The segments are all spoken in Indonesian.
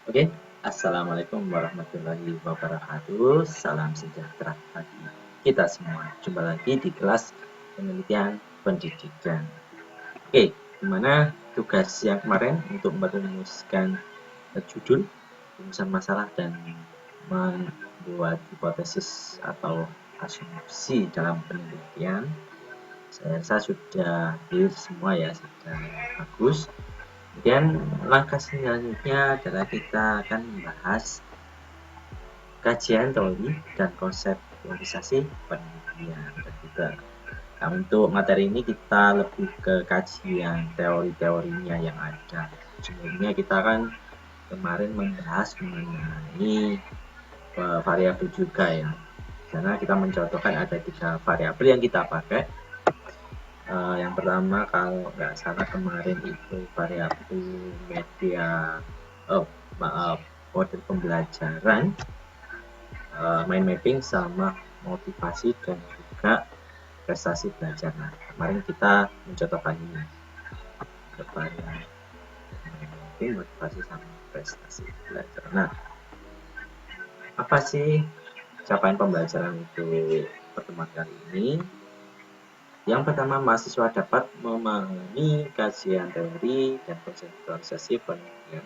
Oke, Assalamualaikum warahmatullahi wabarakatuh. Salam sejahtera bagi kita semua. Jumpa lagi di kelas penelitian pendidikan. Oke, gimana tugas yang kemarin untuk merumuskan judul, rumusan masalah, dan membuat hipotesis atau asumsi dalam penelitian? Saya rasa sudah clear semua ya, sudah bagus. Kemudian langkah selanjutnya adalah kita akan membahas kajian teori dan konsep teorisasi penelitian. Dan juga untuk materi ini kita lebih ke kajian teori-teorinya yang ada. Sebelumnya kita kan kemarin membahas mengenai variabel juga ya. Karena kita mencontohkan ada 3 variabel yang kita pakai. Yang pertama kalau nggak salah kemarin itu variabel media, model pembelajaran, mind mapping, sama motivasi dan juga prestasi belajar. Nah, kemarin kita mencontohkan ini kepada mind mapping, motivasi, sama prestasi belajar. Nah, apa sih capaian pembelajaran untuk pertemuan kali ini? Yang pertama, mahasiswa dapat memahami kajian teori dan konseptualisasi penelitian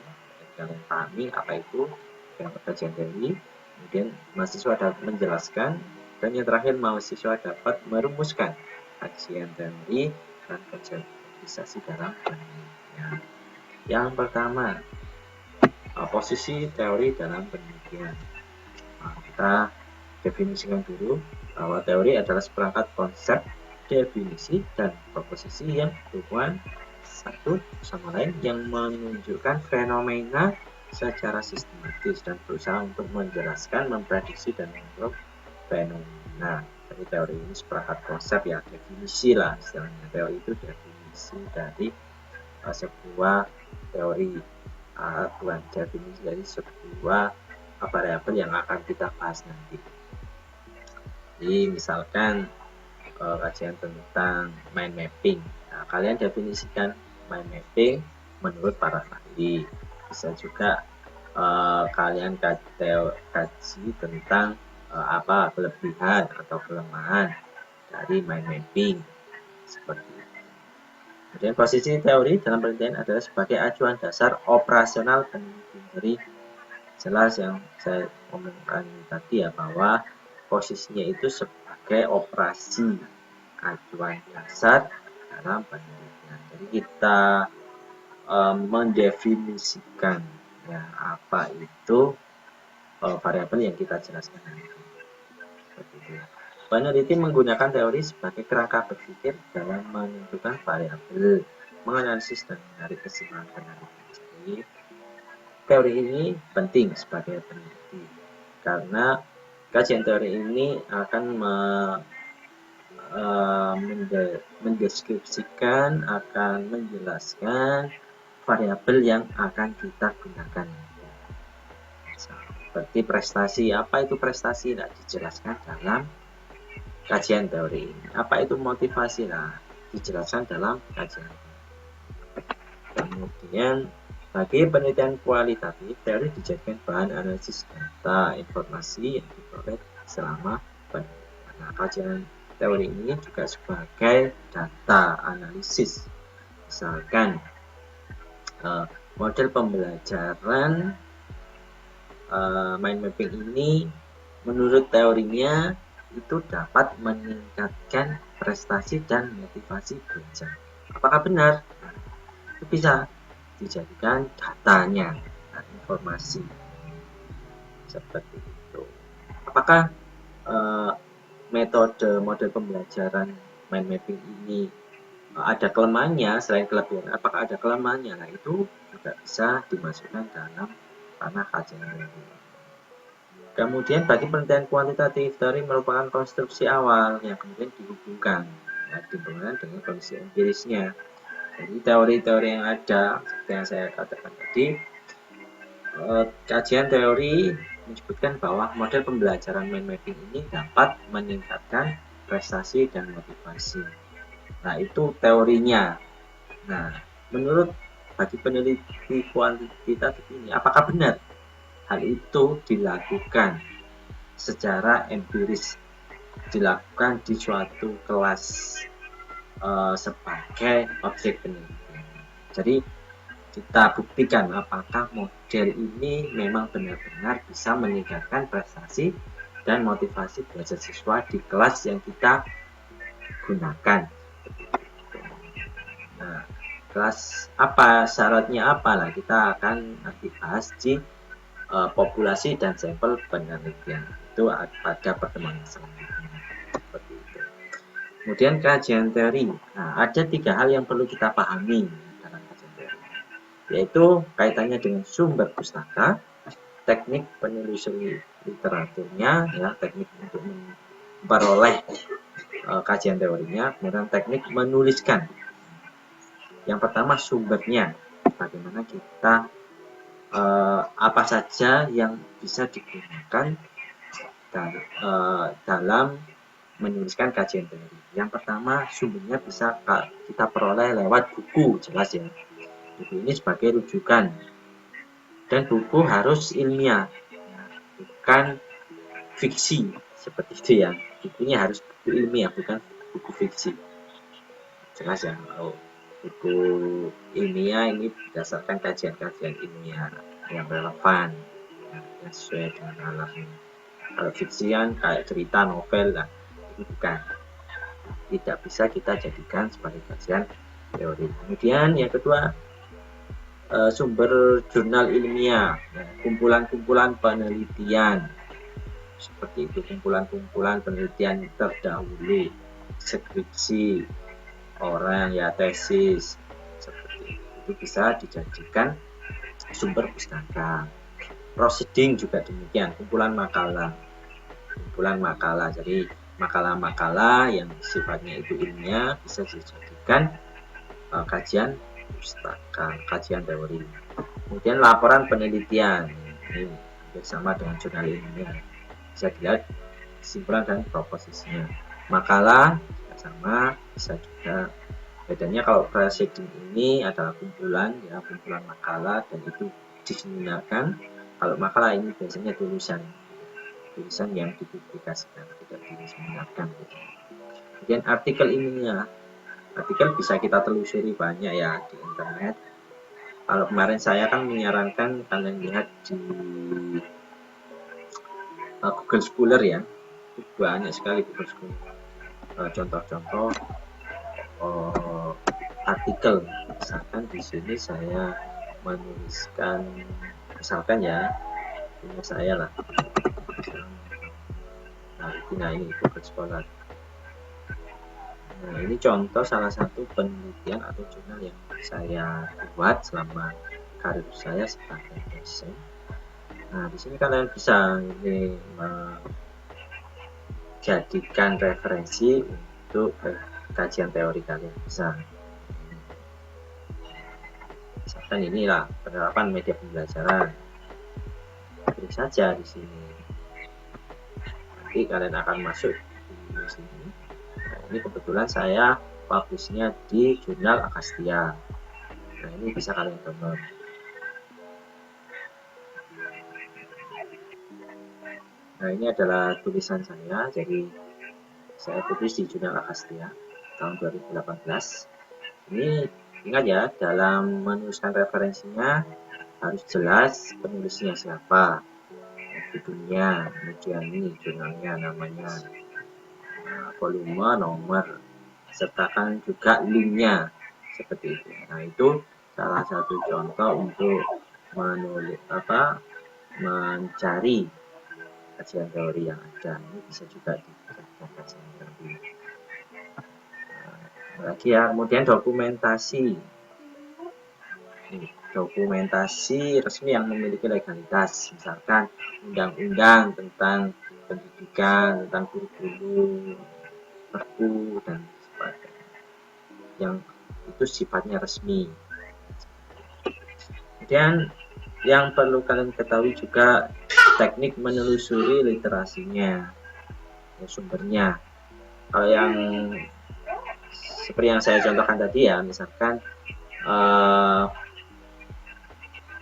dan memahami apa itu kajian teori. Kemudian mahasiswa dapat menjelaskan, dan yang terakhir mahasiswa dapat merumuskan kajian teori dan konseptualisasi dalam penelitian. Yang pertama, posisi teori dalam penelitian. Kita definisikan dulu bahwa teori adalah seperangkat konsep, definisi, dan proposisi yang berhubungan satu sama lain yang menunjukkan fenomena secara sistematis dan berusaha untuk menjelaskan, memprediksi, dan menjawab fenomena. Jadi teori ini seperangkat konsep ya, definisi lah istilahnya. Teori itu definisi dari sebuah teori, bukan definisi dari sebuah variabel yang akan kita bahas nanti. Jadi misalkan kajian tentang mind mapping. Nah, kalian definisikan mind mapping menurut para ahli. Bisa juga kalian kaji tentang apa kelebihan atau kelemahan dari mind mapping seperti itu. Kemudian posisi teori dalam penelitian adalah sebagai acuan dasar operasional penelitian. Jadi jelas yang saya omongkan tadi ya, bahwa posisinya itu sebagai operasi acuan dasar dalam penelitian. Jadi kita mendefinisikan ya apa itu variabel yang kita jelaskan nanti. Seperti itu. Peneliti menggunakan teori sebagai kerangka berpikir dalam menentukan variabel, menganalisis dan menarik kesimpulan penelitian. Jadi teori ini penting sebagai peneliti karena kajian teori ini akan mendeskripsikan, akan menjelaskan variabel yang akan kita gunakan. Seperti prestasi, apa itu prestasi? Nah, dijelaskan dalam kajian teori ini. Apa itu motivasi? Nah, dijelaskan dalam kajian. Kemudian bagi penelitian kualitatif, teori dijadikan bahan analisis data informasi yang diperoleh selama penelitian. Nah, kajian teori ini juga sebagai data analisis. Misalkan model pembelajaran mind mapping ini menurut teorinya itu dapat meningkatkan prestasi dan motivasi belajar. Apakah benar? Nah, itu bisa dijadikan datanya dan informasi seperti itu. Apakah metode model pembelajaran mind mapping ini ada kelemahannya selain kelebihan? Apakah ada kelemahannya? Nah, itu juga bisa dimasukkan dalam ranah kajian teori. Kemudian bagi penelitian kuantitatif, teori merupakan konstruksi awal yang kemudian dihubungkan dengan kondisi empirisnya. Jadi teori-teori yang ada seperti yang saya katakan tadi, kajian teori menyebutkan bahwa model pembelajaran mind mapping ini dapat meningkatkan prestasi dan motivasi. Nah, itu teorinya. Nah, menurut bagi peneliti kuantitatif ini, apakah benar? hal itu dilakukan secara empiris, dilakukan di suatu kelas sebagai objek penelitian. Jadi kita buktikan apakah model ini memang benar-benar bisa meningkatkan prestasi dan motivasi belajar siswa di kelas yang kita gunakan. Nah, kelas apa, syaratnya apa lah, kita akan nanti bahas di populasi dan sampel penelitian itu pada pertemuan selanjutnya. Seperti itu. Kemudian kajian teori. Nah, ada 3 hal yang perlu kita pahami dalam kajian teori, yaitu kaitannya dengan sumber pustaka, teknik penelusuran literaturnya, ya, teknik untuk memperoleh kajian teorinya, kemudian teknik menuliskan. Yang pertama sumbernya, bagaimana kita apa saja yang bisa digunakan dalam menuliskan kajian teori. Yang pertama sumbernya bisa kita peroleh lewat buku, jelas ya. Buku ini sebagai rujukan, dan buku harus ilmiah, bukan fiksi seperti itu ya. Bukunya harus buku ilmiah, bukan buku fiksi. Jelas ya, kalau buku ilmiah ini berdasarkan kajian-kajian ilmiah yang relevan, yang sesuai dengan alamnya. Kalau fiksian kayak cerita, novel lah, itu bukan, tidak bisa kita jadikan sebagai kajian teori. Kemudian yang kedua, sumber jurnal ilmiah, kumpulan-kumpulan penelitian seperti itu, kumpulan-kumpulan penelitian terdahulu, skripsi orang, ya, tesis, seperti itu bisa dijadikan sumber pustaka. Proceeding juga demikian, kumpulan makalah, jadi makalah-makalah yang sifatnya itu ilmiah bisa dijadikan kajian pustaka, kajian teori. Kemudian laporan penelitian, ini bersama dengan jurnal ilmiah, bisa dilihat kesimpulan dan proposisinya. Makalah sama, bisa juga. Bedanya kalau proceeding ini adalah kumpulan, ya, kumpulan makalah, dan itu diseminarkan. Kalau makalah ini biasanya tulisan yang dipublikasikan, tidak diseminarkan. Kemudian artikel ilmiah, artikel bisa kita telusuri banyak ya di internet. Kalau kemarin saya kan menyarankan kalian lihat di Google Scholar ya, banyak sekali Google Scholar contoh-contoh artikel. Misalkan di sini saya menuliskan, misalkan ya, punya saya lah. Nah ini Google Scholar. Nah ini contoh salah satu penelitian atau jurnal yang saya buat selama karir saya sebagai dosen. Nah di sini kalian bisa ini jadikan referensi untuk kajian teori kalian, bisa. Misalkan inilah penerapan media pembelajaran, klik saja di sini, nanti kalian akan masuk di sini. Nah, ini kebetulan saya publishnya di jurnal Akastia. Nah ini bisa kalian download. Nah ini adalah tulisan saya, jadi saya tulis di jurnal Akastia tahun 2018. Ini ingat ya, dalam menuliskan referensinya harus jelas penulisnya siapa, judulnya, kemudian ini jurnalnya, namanya, volume, nomor, sertakan juga linknya, seperti itu. Nah itu salah satu contoh untuk menulis mencari kajian teori yang ada. Ini bisa juga dijadikan kajian teori. Lagi ya, kemudian dokumentasi. Dokumentasi resmi yang memiliki legalitas, misalkan undang-undang tentang pendidikan, tentang kurikulum, perpu, dan sebagainya, yang itu sifatnya resmi. Kemudian yang perlu kalian ketahui juga teknik menelusuri literasinya, sumbernya. Kalau yang seperti yang saya contohkan tadi ya, misalkan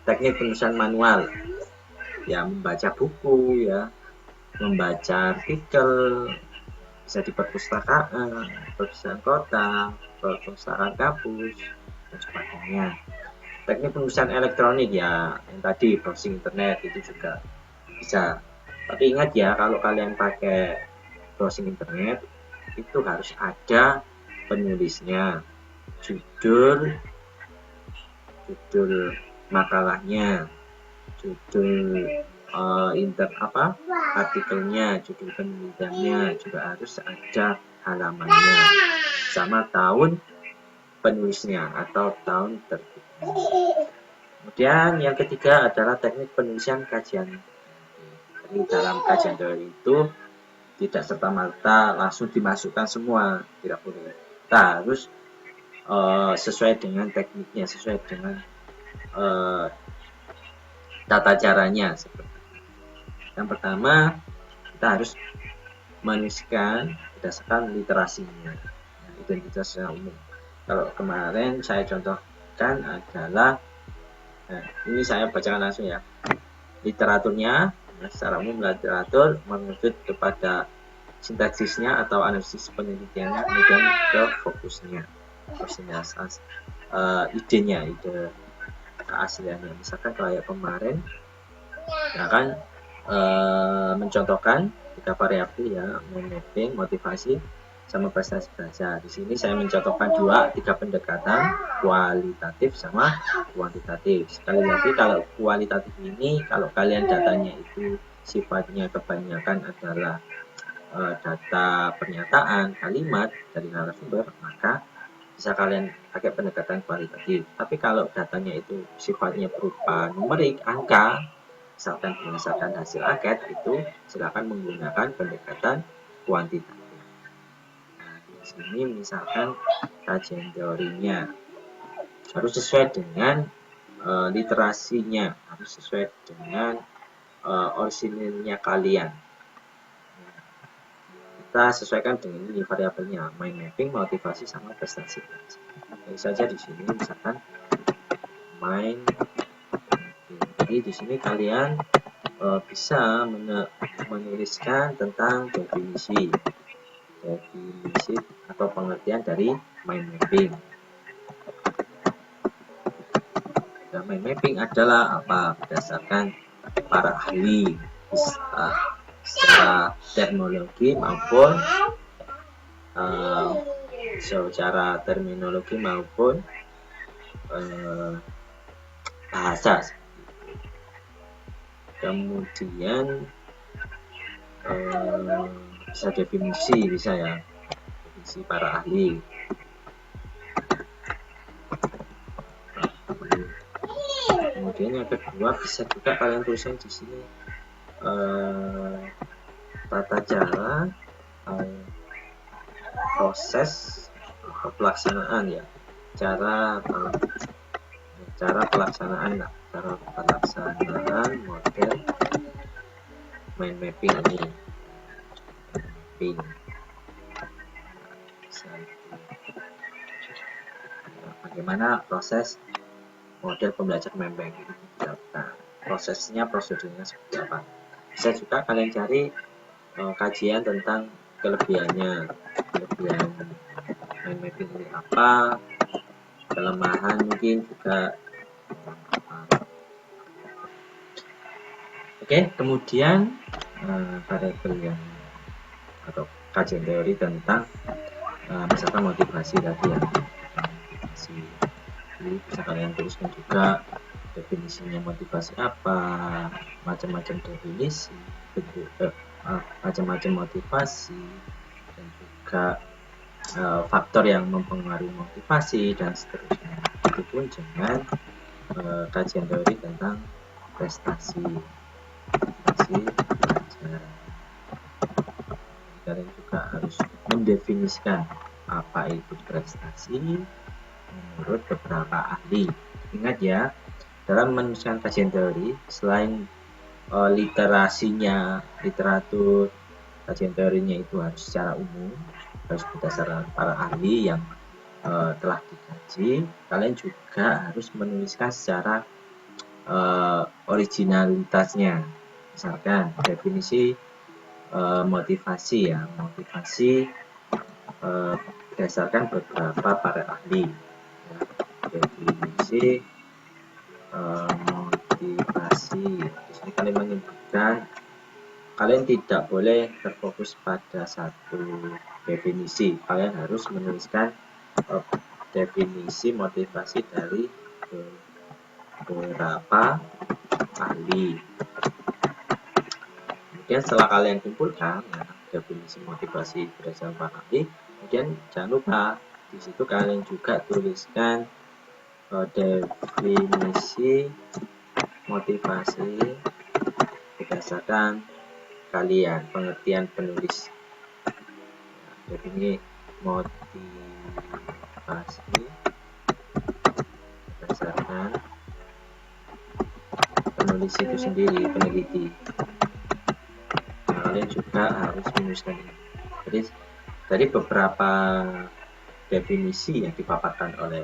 teknik penulisan manual. ya membaca buku, ya membaca artikel, bisa di perpustakaan kota, perpustakaan kampus, dan sebagainya. Teknik penulisan elektronik ya yang tadi browsing internet itu juga bisa. Tapi ingat ya, kalau kalian pakai browsing internet itu harus ada penulisnya, judul makalahnya, judul artikelnya, judul penelitiannya juga harus ada halamannya, sama tahun penulisnya atau tahun terbitnya. Kemudian yang ketiga adalah teknik penulisan kajian. Jadi dalam kajian teori itu tidak serta-merta langsung dimasukkan semua, tidak boleh. Kita harus sesuai dengan tekniknya, sesuai dengan tata caranya. Yang pertama, kita harus menuliskan berdasarkan literasinya, identitas secara umum. Kalau kemarin saya contohkan adalah, ini saya bacakan langsung ya. Literaturnya, secara umum literatur merujuk kepada sintaksisnya atau analisis penelitiannya, kemudian ke fokusnya, idenya, ide keasliannya. Misalkan kayak kemarin, ya kan, mencontohkan 3 variabel ya, mapping, motivasi, sama prestasi belajar. Di sini saya mencontohkan 3 pendekatan, kualitatif sama kuantitatif. Sekali lagi, kalau kualitatif ini, kalau kalian datanya itu sifatnya kebanyakan adalah data pernyataan, kalimat dari narasumber, maka bisa kalian pakai pendekatan kualitatif. Tapi kalau datanya itu sifatnya berupa numerik, angka, misalkan berdasarkan hasil angket, itu silakan menggunakan pendekatan kuantitatif. Nah, di sini misalkan kajian teorinya harus sesuai dengan literasinya, harus sesuai dengan orisinilnya kalian. Kita sesuaikan dengan ini variabelnya, mind mapping, motivasi, sama prestasi. Jadi saja di sini misalkan mind mapping. Jadi di sini kalian bisa menuliskan tentang definisi atau pengertian dari mind mapping. Dan mind mapping adalah apa? Berdasarkan para ahli secara terminologi maupun secara terminologi maupun bahasa. Kemudian bisa definisi, bisa ya, definisi para ahli. Kemudian yang kedua, bisa juga kalian tuliskan di sini tata cara proses pelaksanaan ya, cara pelaksanaan model mind mapping ini. Bagaimana proses model pembelajaran mind mapping ini dilakukan, prosesnya, prosedurnya seperti apa. Bisa juga kalian cari kajian tentang kelebihan mind mapping ini apa, kelemahan mungkin juga. Oke, kemudian variabel yang atau kajian teori tentang misalkan motivasi tadi ya, motivasi. Jadi bisa kalian tuliskan juga definisinya motivasi apa, macam-macam definisi, macam-macam motivasi, dan juga faktor yang mempengaruhi motivasi dan seterusnya. Begitupun dengan kajian teori tentang prestasi pelajaran. Kalian juga harus mendefinisikan apa itu prestasi menurut beberapa ahli. Ingat ya, dalam menuliskan kajian teori, selain literatur kajian teorinya itu harus secara umum, harus berdasarkan para ahli yang telah dikaji, kalian juga harus menuliskan secara originalitasnya. Misalkan definisi motivasi ya, motivasi berdasarkan beberapa para ahli ya. Definisi motivasi di sini kalian menyebutkan kalian tidak boleh terfokus pada satu definisi, kalian harus menuliskan definisi motivasi dari beberapa ahli. Kemudian setelah kalian kumpulkan ya, definisi motivasi berdasarkan para ahli, kemudian jangan lupa di situ kalian juga tuliskan definisi motivasi berdasarkan kalian, pengertian penulis. Definisi motivasi berdasarkan penulis itu sendiri, peneliti. Nah, kalian juga harus menuliskan ini. Jadi dari beberapa definisi yang dipaparkan oleh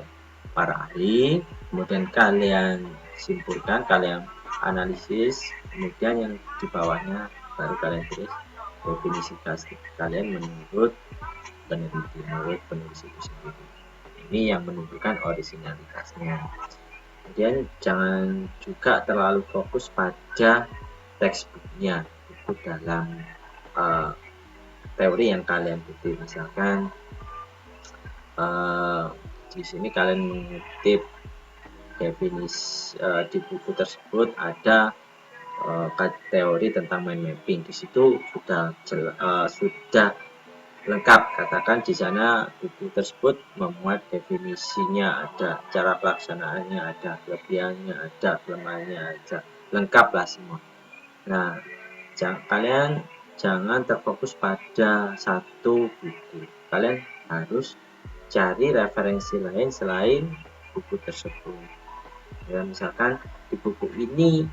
para ahli, kemudian kalian simpulkan, kalian analisis, kemudian yang di bawahnya baru kalian tulis definisi kalian menurut peneliti, menurut penulis itu sendiri. Ini yang menunjukkan originalitasnya. Kemudian jangan juga terlalu fokus pada textbooknya, itu dalam teori yang kalian kutip. Misalkan di sini kalian mengutip definisi di buku tersebut ada teori tentang mind mapping. Di situ sudah lengkap, katakan di sana buku tersebut memuat definisinya, ada cara pelaksanaannya, ada kelebihannya, ada kelemahannya, ada lengkap lah semua. Nah, kalian jangan terfokus pada satu buku, kalian harus cari referensi lain selain buku tersebut ya. Misalkan di buku ini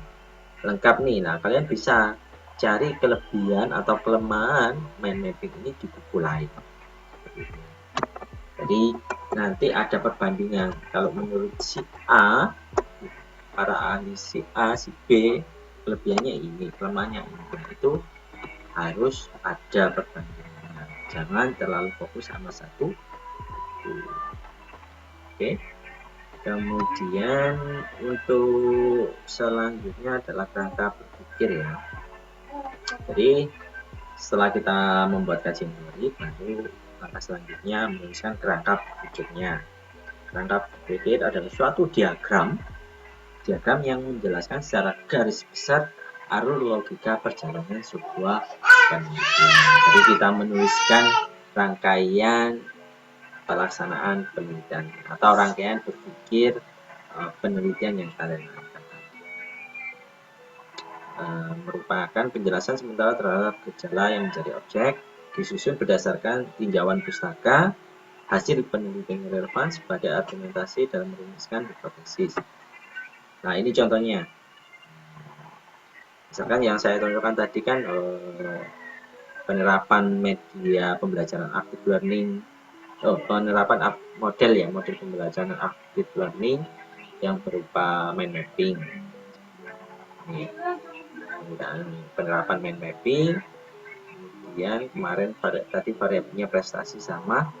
lengkap nih, nah kalian bisa cari kelebihan atau kelemahan mind mapping ini di buku lain. Jadi nanti ada perbandingan, kalau menurut si A, para ahli si A, si B, kelebihannya ini, kelemahannya ini, nah, itu harus ada perbandingan, jangan terlalu fokus sama satu buku. Oke. Kemudian untuk selanjutnya adalah kerangka berpikir ya. Jadi setelah kita membuat kajian teori, baru langkah selanjutnya menuliskan kerangka berpikirnya. Kerangka berpikir adalah suatu diagram yang menjelaskan secara garis besar alur logika perjalanan sebuah penelitian. Jadi kita menuliskan rangkaian pelaksanaan penelitian atau rangkaian berpikir penelitian yang kalian lakukan. Merupakan penjelasan sementara terhadap gejala yang menjadi objek, disusun berdasarkan tinjauan pustaka, hasil penelitian yang relevan sebagai argumentasi dalam merumuskan hipotesis. Nah, ini contohnya. Misalkan yang saya tunjukkan tadi kan penerapan media pembelajaran active learning, penerapan model pembelajaran active learning yang berupa mind mapping. Ini penerapan mind mapping. Kemudian kemarin tadi variabelnya prestasi sama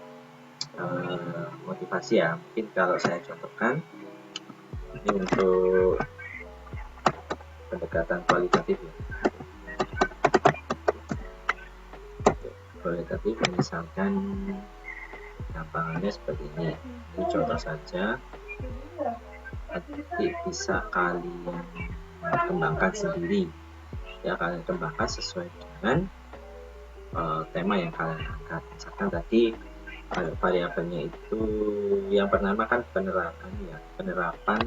motivasi ya. Mungkin kalau saya contohkan ini untuk pendekatan kualitatif ya. Kualitatif misalkan gampangannya seperti ini. Ini contoh saja. Nanti bisa kalian kembangkan sendiri ya, kalian kembangkan sesuai dengan tema yang kalian angkat. Misalkan tadi variabelnya itu yang pertama kan penerapan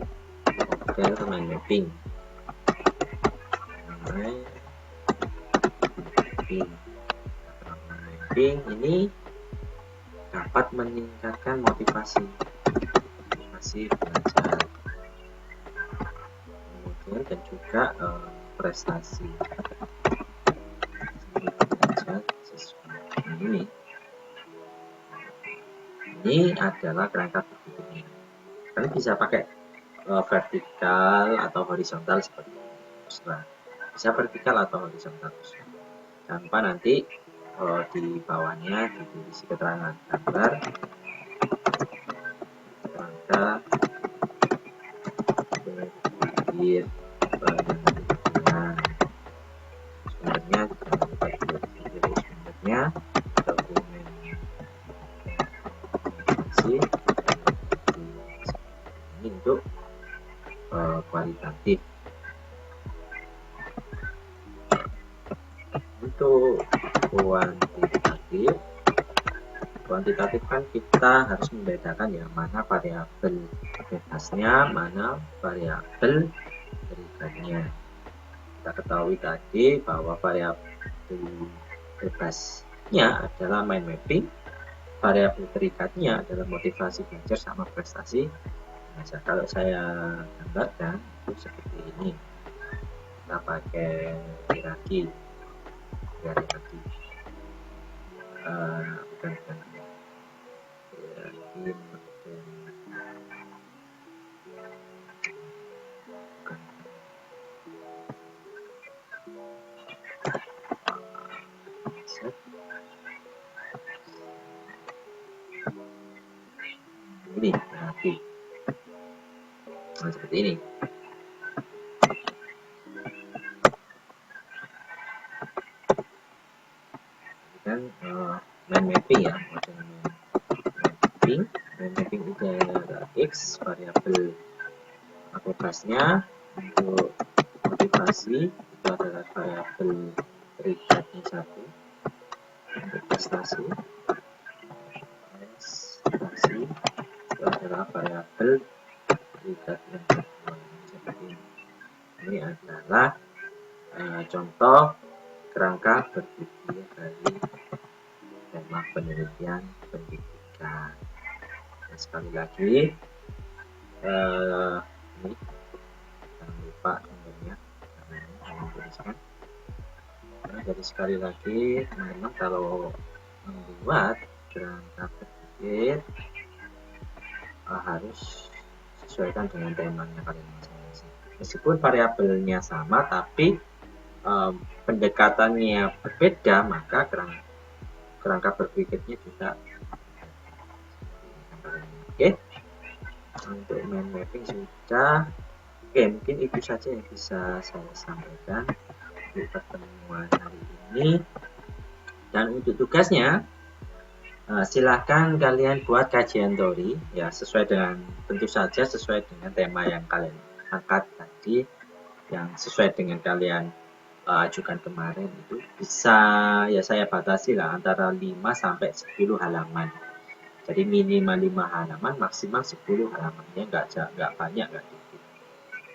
model mind mapping. Ini dapat meningkatkan motivasi belajar, kemudian dan juga prestasi belajar siswa. Ini adalah kerangka berpikirnya. Kalian bisa pakai vertikal atau horizontal seperti ini. Bisa vertikal atau horizontal. Jangan lupa nanti di bawahnya ditulis keterangan gambar kerangka berpikir penelitian. Sumbernya jangan lupa ditulis sumbernya, dokumentasi ini untuk kualitatif. Untuk kuantitatif kan kita harus membedakan ya mana variabel bebasnya, mana variabel terikatnya. Kita ketahui tadi bahwa variabel bebasnya adalah mind mapping, variabel terikatnya adalah motivasi belajar sama prestasi. Nah, kalau saya gambarkan itu seperti ini. Kita pakai hierarki. Ini hierarki. Nah, seperti ini. Kan mind mapping ya, mind mapping itu adalah x variabel bebasnya, untuk motivasi itu adalah variabel terikatnya 1, untuk prestasi itu adalah variabel terikat yang kedua. Seperti ini. Ini adalah contoh kerangka berpikir dari tema penelitian pendidikan. Nah, sekali lagi ini jangan lupa sumbernya jangan tuliskan. Nah, jadi sekali lagi teman-teman kalau membuat kerangka berpikir harus sesuaikan dengan temanya kalian masing-masing. Meskipun variabelnya sama tapi pendekatannya berbeda, maka kerangka berpikirnya juga. Oke, untuk mind mapping sudah. Oke, mungkin itu saja yang bisa saya sampaikan untuk pertemuan hari ini. Dan untuk tugasnya silahkan kalian buat kajian teori ya, tentu saja sesuai dengan tema yang kalian angkat tadi, yang sesuai dengan kalian ajukan kemarin. Itu bisa ya saya batasi lah antara 5 sampai 10 halaman. Jadi minimal 5 halaman, maksimal 10 halamannya, nggak banyak, nggak dikit.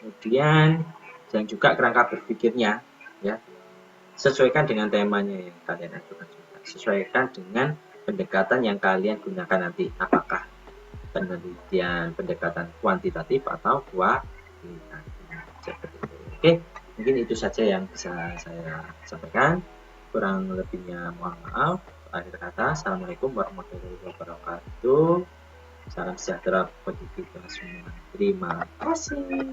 Kemudian dan juga kerangka berpikirnya ya, sesuaikan dengan temanya yang kalian ajukan juga. Sesuaikan dengan pendekatan yang kalian gunakan nanti, apakah penelitian pendekatan kuantitatif atau kualitatif. Seperti itu. Oke, mungkin itu saja yang bisa saya sampaikan. Kurang lebihnya mohon maaf. Akhir kata, assalamualaikum warahmatullahi wabarakatuh. Salam sejahtera bagi kita semua. Terima kasih.